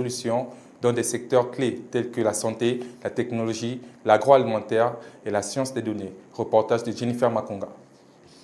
solutions dans des secteurs clés tels que la santé, la technologie, l'agroalimentaire et la science des données. Reportage de Jennifer Makonga.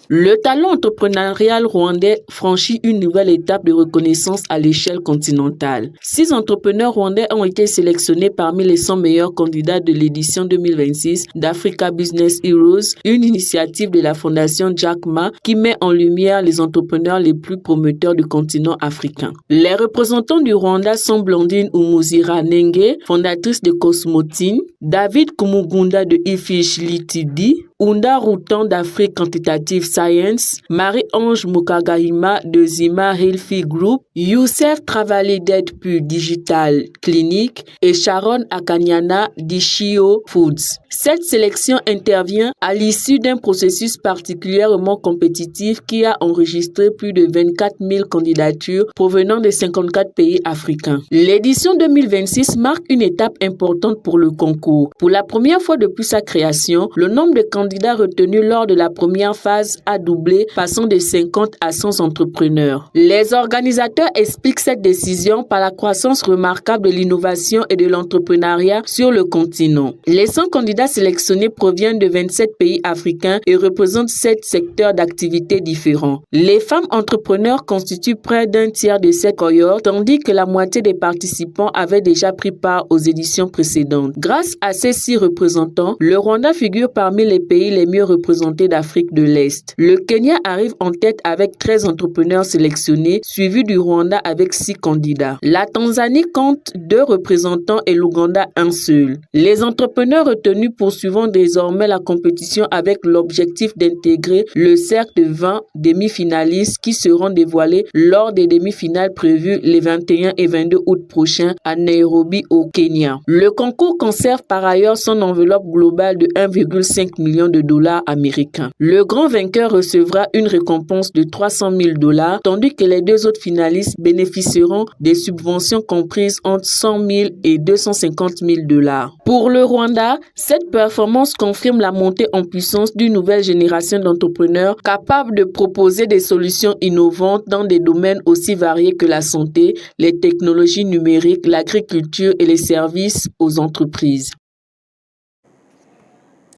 Le talent entrepreneurial rwandais franchit une nouvelle étape de reconnaissance à l'échelle continentale. 6 entrepreneurs rwandais ont été sélectionnés parmi les 100 meilleurs candidats de l'édition 2026 d'Africa Business Heroes, une initiative de la fondation Jack Ma qui met en lumière les entrepreneurs les plus promoteurs du continent africain. Les représentants du Rwanda sont Blandine Umuzira Nenge, fondatrice de Cosmotine, David Kumugunda de Ifish Ltd, Unda Routan d'Afrique Quantitative Science, Marie-Ange Mukagahima de Zima Healthy Group, Youssef Travali d'Edpu Digital Clinic et Sharon Akanyana d'Ishio Foods. Cette sélection intervient à l'issue d'un processus particulièrement compétitif qui a enregistré plus de 24 000 candidatures provenant de 54 pays africains. L'édition 2026 marque une étape importante pour le concours. Pour la première fois depuis sa création, le nombre de candidats retenus lors de la première phase a doublé, passant de 50 à 100 entrepreneurs. Les organisateurs expliquent cette décision par la croissance remarquable de l'innovation et de l'entrepreneuriat sur le continent. Les 100 candidats sélectionnés proviennent de 27 pays africains et représentent 7 secteurs d'activité différents. Les femmes entrepreneurs constituent près d'un tiers de cette cohorte, tandis que la moitié des participants avaient déjà pris part aux éditions précédentes. Grâce à ces 6 représentants, le Rwanda figure parmi les pays les mieux représentés d'Afrique de l'Est. Le Kenya arrive en tête avec 13 entrepreneurs sélectionnés, suivi du Rwanda avec 6 candidats. La Tanzanie compte 2 représentants et l'Ouganda un seul. Les entrepreneurs retenus poursuivent désormais la compétition avec l'objectif d'intégrer le cercle de 20 demi-finalistes qui seront dévoilés lors des demi-finales prévues les 21 et 22 août prochains à Nairobi au Kenya. Le concours conserve par ailleurs son enveloppe globale de 1,5 million de dollars américains. Le grand vainqueur recevra une récompense de 300 000 $, tandis que les 2 autres finalistes bénéficieront des subventions comprises entre 100 000 et 250 000 $. Pour le Rwanda, cette performance confirme la montée en puissance d'une nouvelle génération d'entrepreneurs capables de proposer des solutions innovantes dans des domaines aussi variés que la santé, les technologies numériques, l'agriculture et les services aux entreprises.